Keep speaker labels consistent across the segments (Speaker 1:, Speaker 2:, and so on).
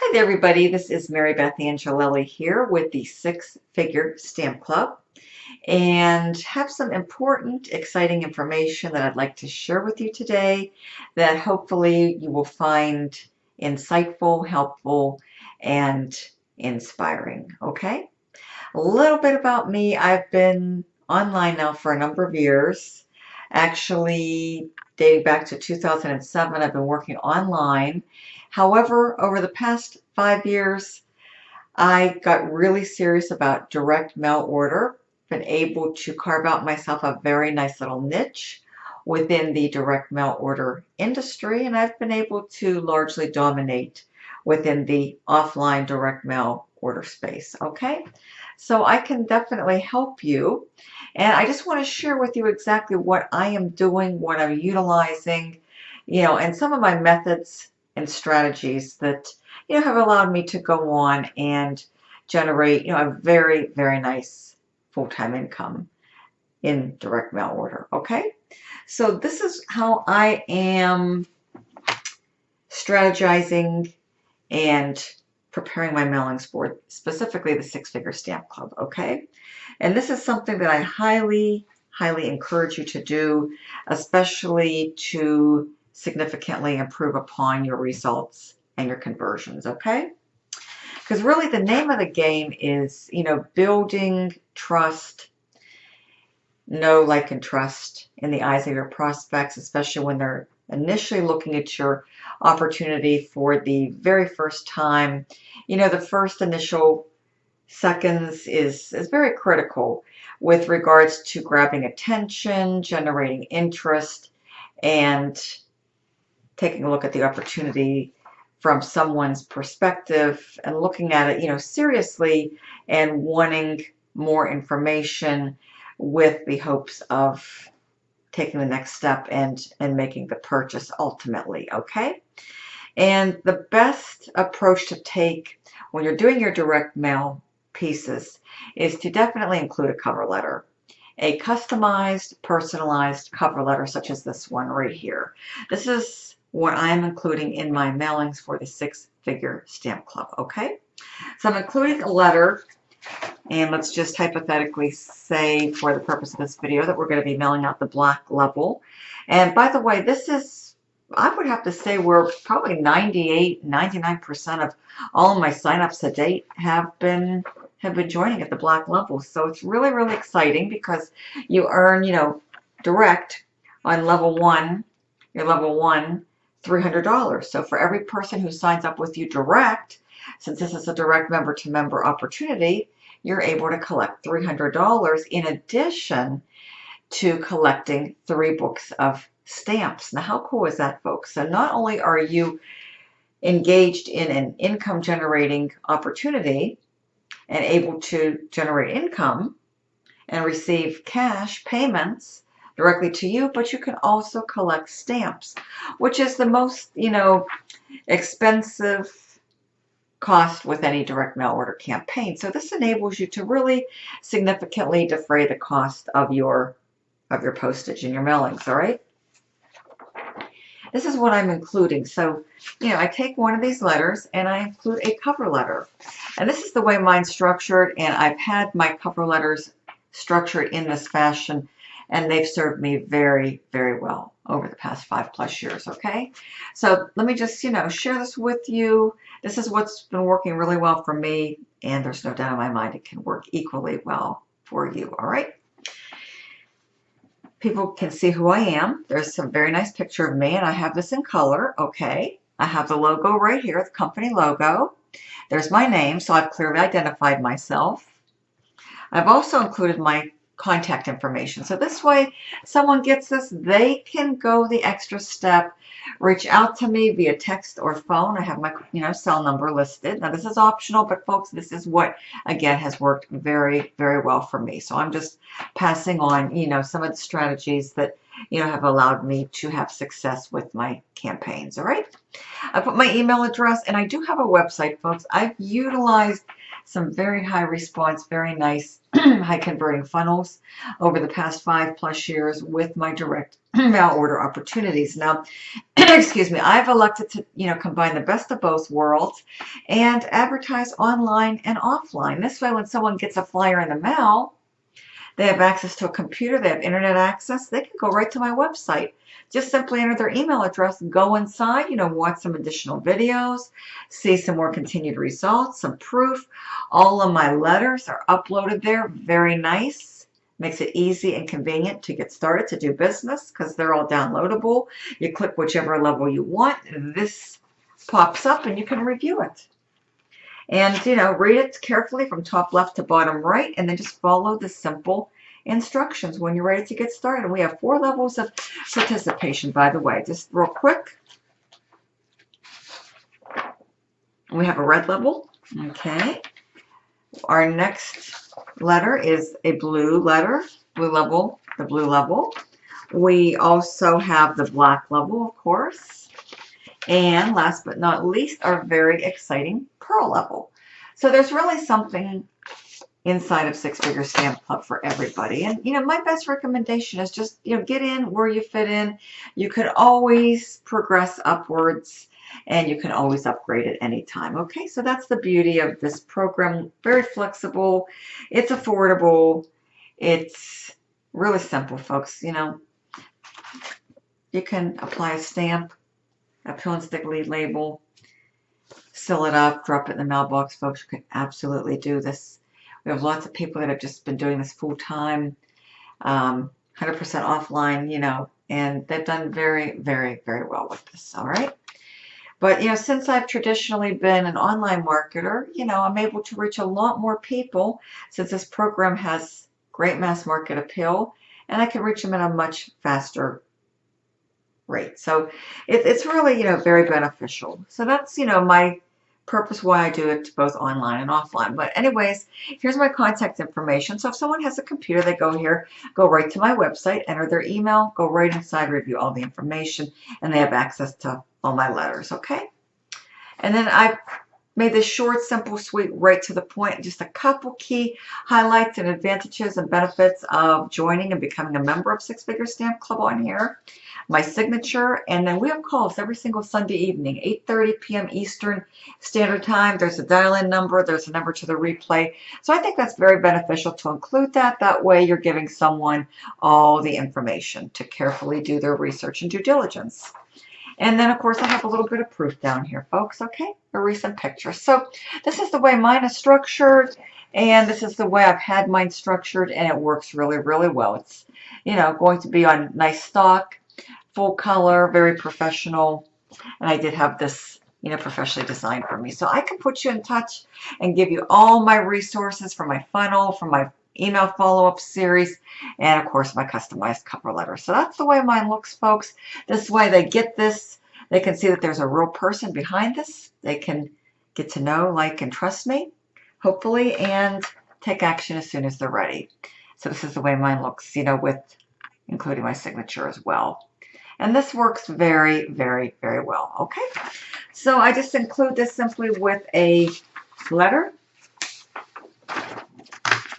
Speaker 1: Hi there, everybody. This is Marybeth Angelelli here with the Six Figure Stamp Club, and have some important, exciting information that I'd like to share with you today that hopefully you will find insightful, helpful, and inspiring. Okay? A little bit about me. I've been online now for a number of years. Actually, dating back to 2007, I've been working online. However, over the past 5 years, I got really serious about direct mail order, been able to carve out myself a very nice little niche within the direct mail order industry, and I've been able to largely dominate within the offline direct mail order space. Okay, so I can definitely help you, and I just want to share with you exactly what I am doing, what I'm utilizing, and some of my methods and strategies that have allowed me to go on and generate a very, very nice full-time income in direct mail order. Okay, so this is how I am strategizing and preparing my mailings for specifically the Six Figure Stamp Club. Okay, and this is something that I highly encourage you to do, especially to significantly improve upon your results and your conversions. Okay, because really the name of the game is building trust, know, like, and trust in the eyes of your prospects, especially when they're initially looking at your opportunity for the very first time. The first initial seconds is very critical with regards to grabbing attention, generating interest, and taking a look at the opportunity from someone's perspective and looking at it, seriously, and wanting more information with the hopes of taking the next step and making the purchase ultimately. Okay, and the best approach to take when you're doing your direct mail pieces is to definitely include a cover letter, a customized, personalized cover letter such as this one right here. This is what I'm including in my mailings for the Six Figure Stamp Club. Okay, so I'm including a letter, and let's just hypothetically say, for the purpose of this video, that we're going to be mailing out the black level. And by the way, this is, I would have to say, we're probably 98-99% of all of my signups to date have been joining at the black level. So it's really exciting because you earn, direct on level one, your level one, $300. So for every person who signs up with you direct, since this is a direct member-to-member opportunity, you're able to collect $300 in addition to collecting 3 books of stamps. Now, how cool is that, folks? So not only are you engaged in an income-generating opportunity and able to generate income and receive cash payments directly to you, but you can also collect stamps, which is the most, expensive cost with any direct mail order campaign. So this enables you to really significantly defray the cost of your postage and your mailings. All right, this is what I'm including. So I take one of these letters and I include a cover letter, and this is the way mine's structured, and I've had my cover letters structured in this fashion, and they've served me very well over the past 5+ years. Okay, so let me just share this with you. This is what's been working really well for me, and there's no doubt in my mind it can work equally well for you. All right, people can see who I am. There's some very nice picture of me, and I have this in color. Okay, I have the logo right here, the company logo. There's my name, so I've clearly identified myself. I've also included my contact information. So this way, someone gets this, they can go the extra step, reach out to me via text or phone. I have my cell number listed. Now this is optional, but folks, this is what again has worked very well for me. So I'm just passing on some of the strategies that have allowed me to have success with my campaigns. All right, I put my email address, and I do have a website, folks. I've utilized some very high response, very nice, high converting funnels over the past 5+ years with my direct mail order opportunities. Now, excuse me, I've elected to, combine the best of both worlds and advertise online and offline. This way, when someone gets a flyer in the mail, they have access to a computer, they have internet access, they can go right to my website. Just simply enter their email address, go inside, watch some additional videos, see some more continued results, some proof. All of my letters are uploaded there. Very nice. Makes it easy and convenient to get started to do business because they're all downloadable. You click whichever level you want, and this pops up and you can review it. And, read it carefully from top left to bottom right, and then just follow the simple instructions when you're ready to get started. And we have 4 levels of participation, by the way. Just real quick. We have a red level. Okay. Our next letter is a blue letter, blue level, the blue level. We also have the black level, of course. And last but not least, our very exciting pearl level. So there's really something inside of Six Figure Stamp Club for everybody. And, my best recommendation is just, get in where you fit in. You could always progress upwards and you can always upgrade at any time. Okay, so that's the beauty of this program. Very flexible. It's affordable. It's really simple, folks. You can apply a stamp, a pill and stick lead label, seal it up, drop it in the mailbox. Folks, you can absolutely do this. We have lots of people that have just been doing this full time, 100% offline, and they've done very, very, very well with this, all right? But, since I've traditionally been an online marketer, I'm able to reach a lot more people since this program has great mass market appeal, and I can reach them at a much faster rate. So it's really, very beneficial. So that's, my purpose why I do it both online and offline. But anyways, here's my contact information. So if someone has a computer, they go here, go right to my website, enter their email, go right inside, review all the information, and they have access to all my letters, okay? And then I've made this short, simple, sweet, right to the point. Just a couple key highlights and advantages and benefits of joining and becoming a member of Six Figure Stamp Club on here. My signature, and then we have calls every single Sunday evening, 8:30 p.m. Eastern Standard Time. There's a dial-in number. There's a number to the replay. So I think that's very beneficial to include that. That way you're giving someone all the information to carefully do their research and due diligence. And then, of course, I have a little bit of proof down here, folks, okay? A recent picture. So this is the way mine is structured, and this is the way I've had mine structured, and it works really, really well. It's, going to be on nice stock, full color, very professional, and I did have this, professionally designed for me. So I can put you in touch and give you all my resources for my funnel, for my email follow-up series, and of course my customized cover letter. So that's the way mine looks, folks. This way they get this, they can see that there's a real person behind this. They can get to know, like, and trust me, hopefully, and take action as soon as they're ready. So this is the way mine looks, with including my signature as well. And this works very, very, very well, okay? So I just include this simply with a letter.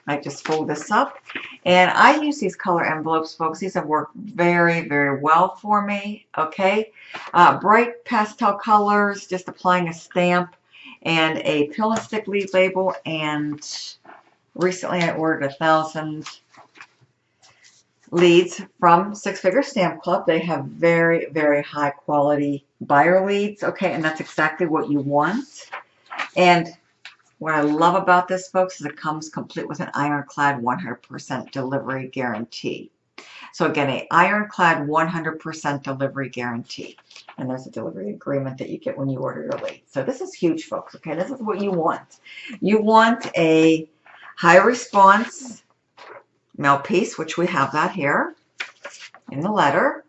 Speaker 1: I just fold this up, and I use these color envelopes, folks. These have worked very, very well for me, okay? Bright pastel colors, just applying a stamp and a pill and stick lead label, and recently I ordered 1,000 leads from Six Figure Stamp Club. They have very, very high quality buyer leads, okay, and that's exactly what you want. And what I love about this, folks, is it comes complete with an ironclad 100% delivery guarantee. So again, an ironclad 100% delivery guarantee. And there's a delivery agreement that you get when you order your lead. So this is huge, folks, okay? This is what you want. You want a high response mail piece, which we have that here in the letter.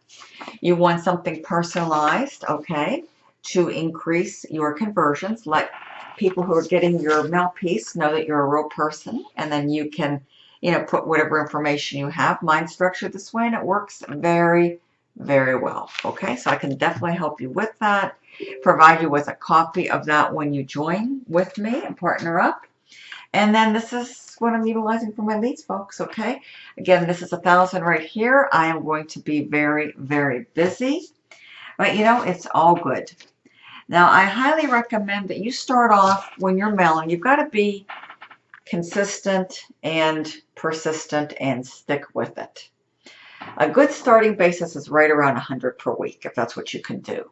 Speaker 1: You want something personalized, okay, to increase your conversions. Let people who are getting your mail piece know that you're a real person, and then you can, put whatever information you have. Mine's structured this way, and it works very, very well. Okay, so I can definitely help you with that, provide you with a copy of that when you join with me and partner up. And then this is what I'm utilizing for my leads, folks, okay? Again, this is 1,000 right here. I am going to be very, very busy, but you know, it's all good. Now, I highly recommend that you start off when you're mailing. You've got to be consistent and persistent and stick with it. A good starting basis is right around 100 per week, if that's what you can do.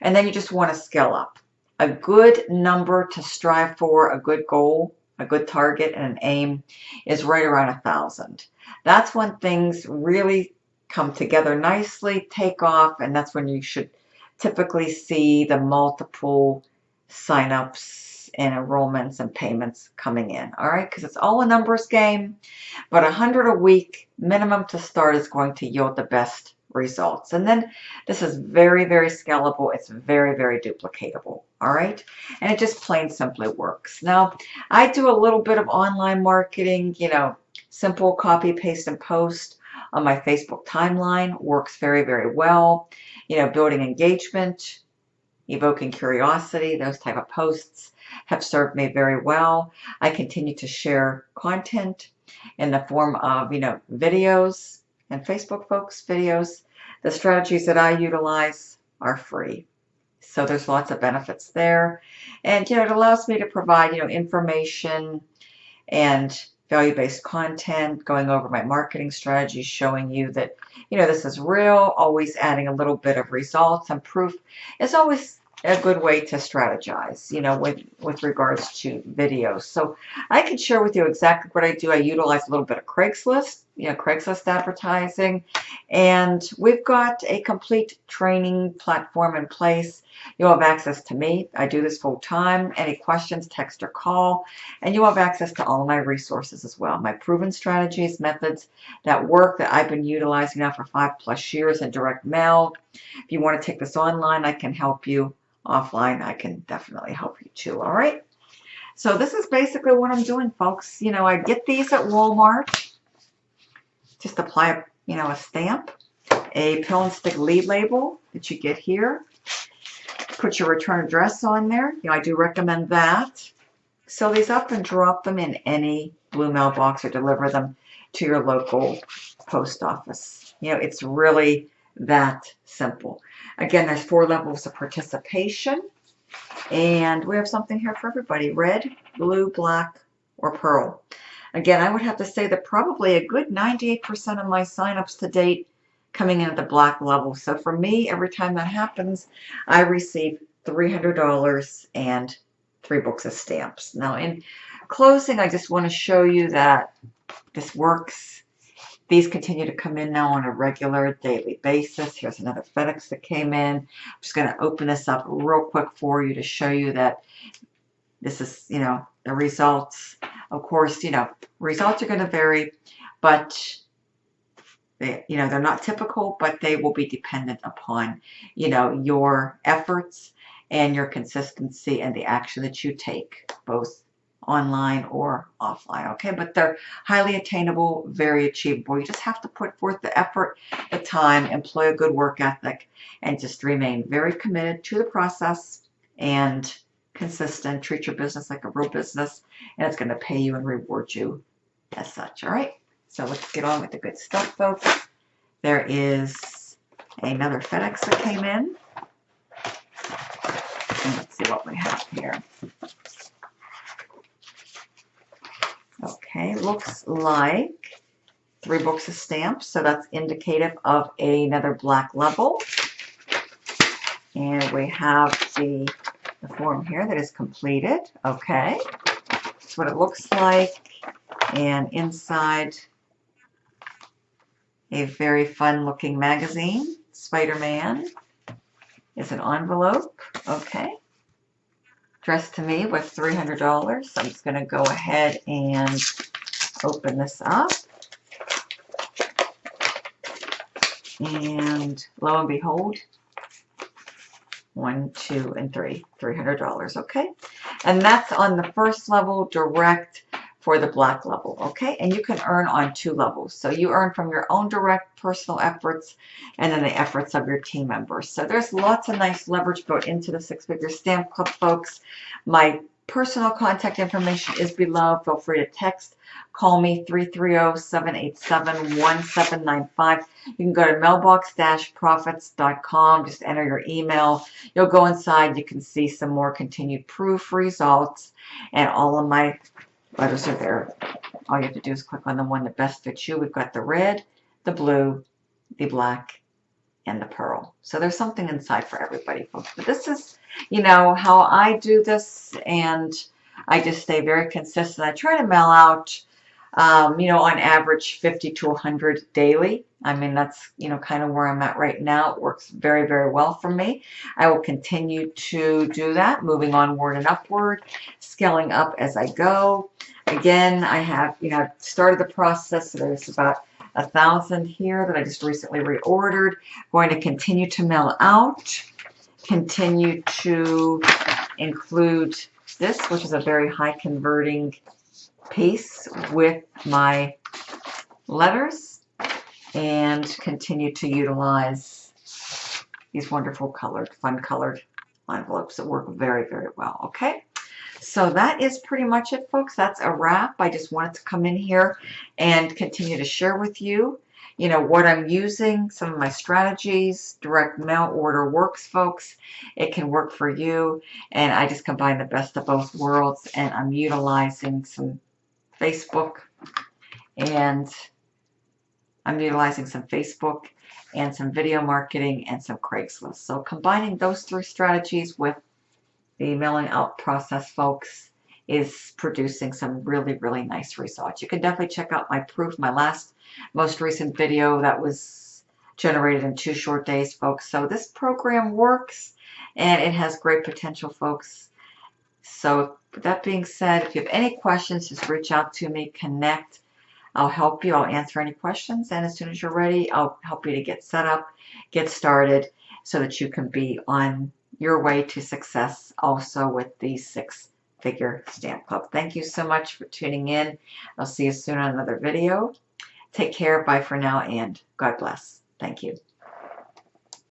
Speaker 1: And then you just want to scale up. A good number to strive for, a good goal, a good target, and an aim is right around 1,000. That's when things really come together nicely, take off, and that's when you should typically see the multiple signups and enrollments and payments coming in. All right, because it's all a numbers game, but 100 a week minimum to start is going to yield the best results. And then this is very, very scalable. It's very, very duplicatable. All right, and it just plain simply works. Now, I do a little bit of online marketing, you know, simple copy, paste, and post on my Facebook timeline works very, very well. You know, building engagement, evoking curiosity, those type of posts have served me very well. I continue to share content in the form of, you know, videos and Facebook, folks, videos. The strategies that I utilize are free. So there's lots of benefits there. And, you know, it allows me to provide, you know, information and value-based content, going over my marketing strategies, showing you that, you know, this is real, always adding a little bit of results and proof. It's always a good way to strategize, you know, with regards to videos. So I can share with you exactly what I do. I utilize a little bit of Craigslist, you know, Craigslist advertising, and we've got a complete training platform in place. You'll have access to me. I do this full time. Any questions, text or call, and you'll have access to all of my resources as well. My proven strategies, methods that work that I've been utilizing now for 5+ years in direct mail. If you want to take this online, I can help you. Offline, I can definitely help you too. All right. So this is basically what I'm doing, folks. You know, I get these at Walmart. Just apply a, you know, a stamp, a pill and stick lead label that you get here. Put your return address on there. You know, I do recommend that. Seal these up and drop them in any blue mailbox or deliver them to your local post office. You know, it's really that simple. Again, there's 4 levels of participation, and we have something here for everybody: red, blue, black, or pearl. Again, I would have to say that probably a good 98% of my signups to date coming in at the black level. So for me, every time that happens, I receive $300 and 3 books of stamps. Now, in closing, I just want to show you that this works. These continue to come in now on a regular daily basis. Here's another FedEx that came in. I'm just going to open this up real quick for you to show you that this is, you know, the results. Of course, you know, results are going to vary, but they, you know, they're not typical, but they will be dependent upon, you know, your efforts and your consistency and the action that you take, both online or offline, okay? But they're highly attainable, very achievable. You just have to put forth the effort, the time, employ a good work ethic, and just remain very committed to the process and consistent. Treat your business like a real business, and it's going to pay you and reward you as such, all right? So let's get on with the good stuff, folks. There is another FedEx that came in. And let's see what we have here. Okay, looks like 3 books of stamps, so that's indicative of another black level. And we have the form here that is completed. Okay, that's what it looks like. And inside, a very fun looking magazine. Spider-Man is an envelope. Okay. Addressed to me with $300. So I'm just going to go ahead and open this up. And lo and behold, 1, 2, and 3, $300. Okay. And that's on the first level, direct for the black level, okay? And you can earn on 2 levels. So you earn from your own direct personal efforts and then the efforts of your team members. So there's lots of nice leverage built into the 6-figure stamp club, folks. My personal contact information is below. Feel free to text, call me 330-787-1795. You can go to mailbox-profits.com. Just enter your email. You'll go inside. You can see some more continued proof results, and all of my letters are there. All you have to do is click on the one that best fits you. We've got the red, the blue, the black, and the pearl. So there's something inside for everybody, folks. But this is, how I do this, and I just stay very consistent. I try to mail out, on average 50 to 100 daily. I mean, that's, kind of where I'm at right now. It works very, very well for me. I will continue to do that, moving onward and upward, scaling up as I go. Again, I have, started the process. So there's about 1,000 here that I just recently reordered. Going to continue to mail out. Continue to include this, which is a very high converting piece, with my letters, and continue to utilize these wonderful colored, fun colored envelopes that work very, very well. Okay. So that is pretty much it, folks. That's a wrap. I just wanted to come in here and continue to share with you, what I'm using, some of my strategies. Direct mail order works, folks. It can work for you. And I just combine the best of both worlds, and I'm utilizing some Facebook, and some video marketing and some Craigslist. So combining those three strategies with the mailing out process, folks, is producing some really, really nice results. You can definitely check out my proof, my most recent video that was generated in 2 short days, folks. So this program works, and it has great potential, folks. So with that being said, if you have any questions, just reach out to me, connect. I'll help you. I'll answer any questions, and as soon as you're ready, I'll help you to get set up, get started, so that you can be on your way to success also with the 6-figure stamp club. Thank you so much for tuning in. I'll see you soon on another video. Take care. Bye for now, and God bless. Thank you.